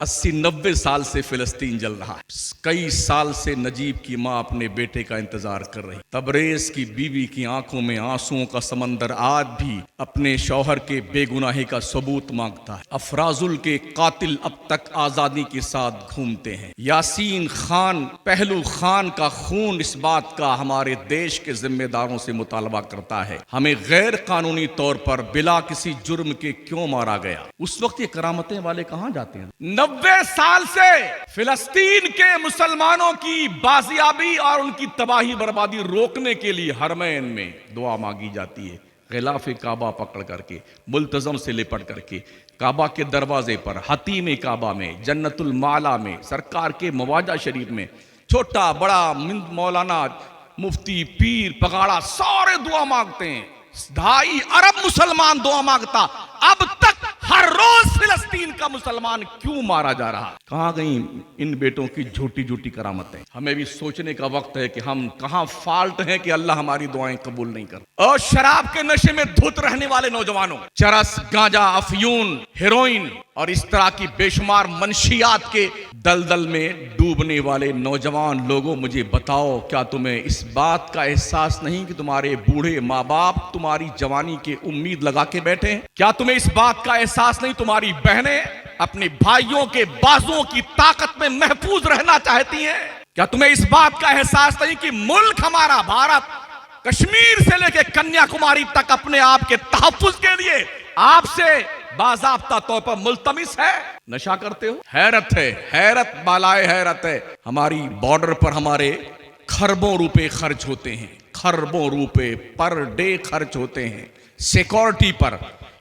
80-90 साल से फिलिस्तीन जल रहा है। कई साल से नजीब की माँ अपने बेटे का इंतजार कर रही। तबरेज की बीवी की आंखों में आंसुओं का समंदर आज भी अपने शौहर के बेगुनाही का सबूत मांगता है। अफराजुल के कातिल अब तक आजादी के साथ घूमते हैं। यासीन खान पहलू खान का खून इस बात का हमारे देश के जिम्मेदारों से मुतालबा करता है, हमें गैर कानूनी तौर पर बिला किसी जुर्म के क्यों मारा गया। उस वक्त ये करामतें वाले कहां जाते हैं। 90 साल से फिलिस्तीन के मुसलमानों की बाजियाबी और उनकी तबाही बर्बादी रोकने के लिए हरमैन में दुआ मांगी जाती है। गिलाफे काबा पकड़ करके, मुल्तजम से लिपट करके, काबा के दरवाजे पर, हतीम काबा में, जन्नतुल माला में, सरकार के मवाजा शरीफ में, छोटा बड़ा मौलाना मुफ्ती पीर पगाड़ा सारे दुआ मांगते हैं। 2.5 अरब मुसलमान दुआ मांगता। अब तक हर रोज फिलिस्तीन का मुसलमान क्यों मारा जा रहा। कहां गई इन बेटों की झूठी झूठी करामतें। हमें भी सोचने का वक्त है कि हम कहां फॉल्ट हैं कि अल्लाह हमारी दुआएं कबूल नहीं कर। और शराब के नशे में धुत रहने वाले नौजवानों, चरस, गांजा, अफयून, हेरोइन और इस तरह की बेशुमार मनशियात के दलदल में डूबने वाले नौजवान लोगों, मुझे बताओ, क्या तुम्हें इस बात का एहसास नहीं कि तुम्हारे बूढ़े माँ बाप तुम्हारी जवानी की उम्मीद लगा के बैठे हैं? क्या तुम्हें इस बात का एहसास नहीं तुम्हारी बहनें अपने भाइयों के बाजुओं की ताकत में महफूज रहना चाहती हैं? क्या तुम्हें इस बात का एहसास नहीं कि मुल्क हमारा भारत कश्मीर से लेकर कन्याकुमारी तक अपने आप के तहफ्फुज के लिए आपसे बाज़ाब्ता तौर पर मुल्तमिस है? नशा करते हो। हैरत है, हैरत बालाए हैरत है। हमारी बॉर्डर पर हमारे खरबों रुपए खर्च होते हैं, खरबों रुपए पर डे खर्च होते हैं सिक्योरिटी पर।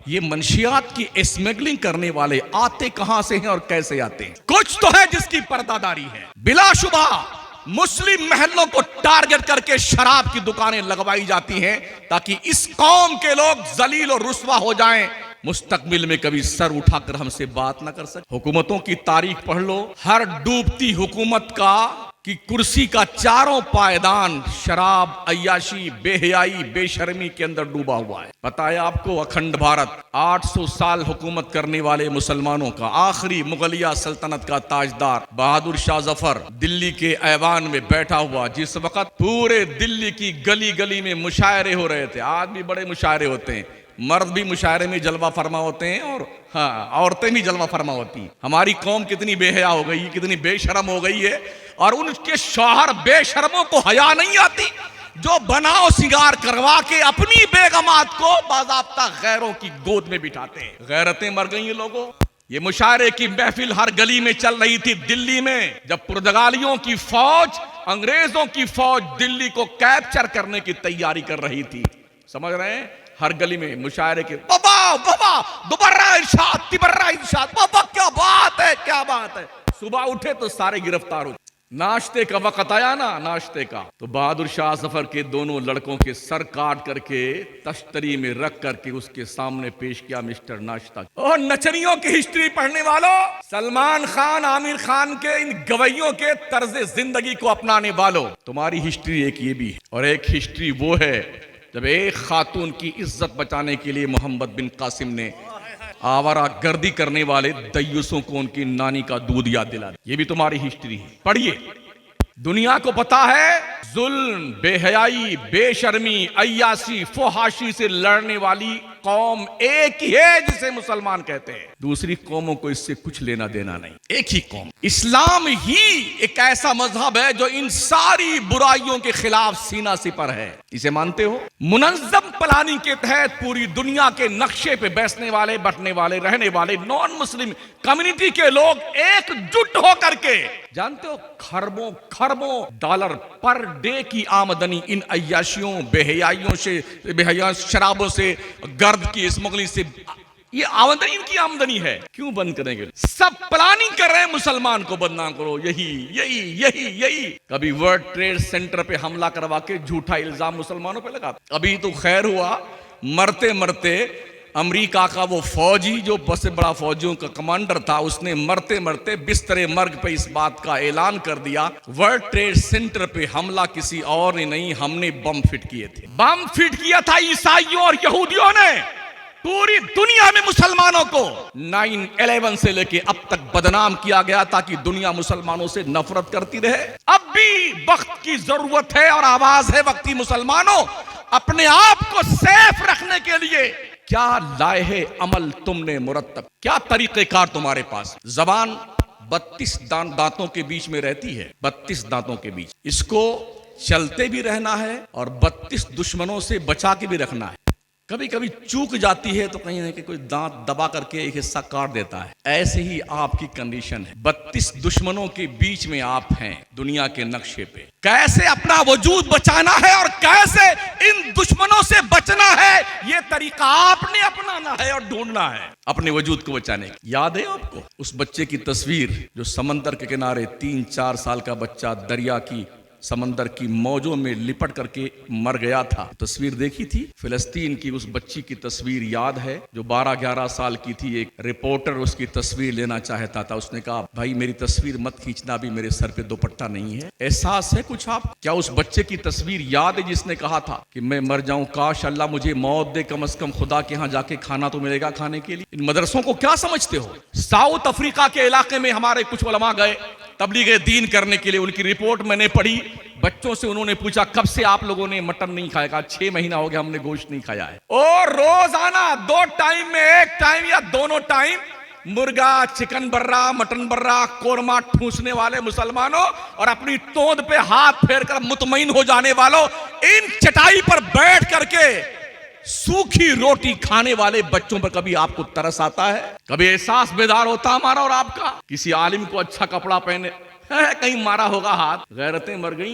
ये मंशियात की स्मगलिंग करने वाले आते कहां से हैं और कैसे आते हैं? कुछ तो है जिसकी पर्दादारी है। बिलाशुबा मुस्लिम महलों को टारगेट करके शराब की दुकानें लगवाई जाती हैं ताकि इस कौम के लोग जलील और रुस्वा हो जाएं, मुस्तकबिल में कभी सर उठाकर हमसे बात ना कर सके। हुकूमतों की तारीख पढ़ लो, हर डूबती हुकूमत का की कुर्सी का चारों पायदान शराब, अय्याशी, बेहयाई, बेशर्मी के अंदर डूबा हुआ है। बताया आपको, अखंड भारत 800 साल हुकूमत करने वाले मुसलमानों का आखिरी मुगलिया सल्तनत का ताजदार बहादुर शाह जफर दिल्ली के ऐवान में बैठा हुआ, जिस वक्त पूरे दिल्ली की गली गली में मुशायरे हो रहे थे। आज भी बड़े मुशायरे होते हैं, मर्द भी मुशायरे में जलवा फरमा होते हैं और हाँ, औरतें भी जलवा फरमा होती हैं। हमारी कौम कितनी बेहया हो गई, कितनी बेशर्म हो गई है, और उनके शौहर बेशर्मों को हया नहीं आती जो बनाओ सिंगार करवा के अपनी बेगमात को बाज़ाब्ता गैरों की गोद में बिठाते हैं। गैरतें मर गई हैं लोगों। ये मुशायरे की महफिल हर गली में चल रही थी दिल्ली में, जब पुर्तगालियों की फौज, अंग्रेजों की फौज दिल्ली को कैप्चर करने की तैयारी कर रही थी। समझ रहे हैं? हर गली में मुशायरे के बाबा बाबा दुबर्रा इरशाद, तिबर्रा इरशाद, बाबा क्या बात है, क्या बात है। सुबह उठे तो सारे गिरफ्तार हो। नाश्ते का वक्त आया ना, नाश्ते का, तो बहादुर शाह जफर के दोनों लड़कों के सर काट करके तश्तरी में रख करके उसके सामने पेश किया, मिस्टर नाश्ता। और नचनियों की हिस्ट्री पढ़ने वालों, सलमान खान, आमिर खान के इन गवैयों के तर्ज जिंदगी को अपनाने वालों, तुम्हारी हिस्ट्री एक ये भी है। और एक हिस्ट्री वो है जब एक खातून की इज्जत बचाने के लिए मोहम्मद बिन कासिम ने आवारा गर्दी करने वाले दయ్युसों को उनकी नानी का दूध याद दिला। ये भी तुम्हारी हिस्ट्री है, पढ़िए। दुनिया को पता है जुल्म, बेहयाई, बेशर्मी, अय्यासी, फुहाशी से लड़ने वाली कौम एक ही है जिसे मुसलमान कहते हैं। दूसरी कौमों को इससे कुछ लेना देना नहीं, एक ही कौम। इस्लाम ही एक ऐसा मजहब है जो इन सारी बुराइयों के खिलाफ सीना सिपर है। इसे मानते हो? मुनज़्ज़म प्लानिंग के तहत पूरी दुनिया के नक्शे पे बैठने वाले, बैठने वाले, रहने वाले नॉन मुस्लिम कम्युनिटी के लोग एकजुट होकर के, जानते हो, खरबों खरबों डॉलर पर डे की आमदनी इन अय्याशियों, बेहयाइयों से, बेहया शराबों से, गर्द की स्मगलिंग से, ये आमदनी इनकी आमदनी है। क्यों बंद करेंगे? सब प्लानिंग कर रहे हैं मुसलमान को बदनाम करो, यही यही यही यही। कभी वर्ल्ड ट्रेड सेंटर पे हमला करवा के झूठा इल्जाम मुसलमानों पे लगा। अभी तो खैर हुआ, मरते मरते अमेरिका का वो फौजी जो सबसे बड़ा फौजियों का कमांडर था, उसने मरते मरते बिस्तरे मर्ग पे इस बात का ऐलान कर दिया, वर्ल्ड ट्रेड सेंटर पे हमला किसी और ने नहीं, हमने बम फिट किए थे। बम फिट किया था ईसाइयों और यहूदियों ने। पूरी दुनिया में मुसलमानों को 9/11 से लेके अब तक बदनाम किया गया ताकि दुनिया मुसलमानों से नफरत करती रहे। अब भी वक्त की जरूरत है और आवाज है वक्त की मुसलमानों, अपने आप को सेफ रखने के लिए क्या लाए है अमल तुमने मुरत्तब, क्या तरीकेकार तुम्हारे पास। जबान 32 दांतों के बीच में रहती है, 32 दांतों के बीच, इसको चलते भी रहना है और 32 दुश्मनों से बचा के भी रखना है। कभी कभी चूक जाती है तो कहीं ना कहीं कोई दांत दबा करके एक हिस्सा काट देता है। ऐसे ही आपकी कंडीशन है, 32 दुश्मनों के बीच में आप हैं दुनिया के नक्शे पे। कैसे अपना वजूद बचाना है और कैसे इन दुश्मनों से बचना है, ये तरीका आपने अपनाना है और ढूंढना है अपने वजूद को बचाने की। याद है आपको उस बच्चे की तस्वीर जो समंदर के किनारे 3-4 साल का बच्चा दरिया की समंदर की मौजों में लिपट करके मर गया था। तस्वीर देखी थी फिलिस्तीन की, उस बच्ची की तस्वीर याद है जो 12-11 साल की थी। एक रिपोर्टर उसकी तस्वीर लेना चाहता था, उसने कहा भाई मेरी तस्वीर मत खींचना, अभी मेरे सर पे दुपट्टा नहीं है। एहसास है कुछ आप, क्या उस बच्चे की तस्वीर याद है जिसने कहा था कि मैं मर जाऊं, काश अल्लाह मुझे मौत दे, कम से कम खुदा के यहाँ जाके खाना तो मिलेगा खाने के लिए। इन मदरसों को क्या समझते हो? साउथ अफ्रीका के इलाके में हमारे कुछ उलमा गए तबलीग दीन करने के लिए, उनकी रिपोर्ट मैंने पढ़ी। बच्चों से उन्होंने पूछा कब से आप लोगों ने मटन नहीं खाया? कहा 6 महीना हो गया हमने गोश्त नहीं खाया है। और रोजाना 2 टाइम में 1 टाइम या दोनों टाइम मुर्गा, चिकन बर्रा, मटन बर्रा, कोरमा ठूसने वाले मुसलमानों और अपनी तोंद पे हाथ फेर कर मुतमईन हो जाने वालों, इन चटाई पर बैठ करके सूखी रोटी खाने वाले बच्चों पर कभी आपको तरस आता है? कभी एहसास बेदार होता हमारा और आपका? किसी आलिम को अच्छा कपड़ा पहने, कहीं मारा होगा हाथ, गैरतें मर गई।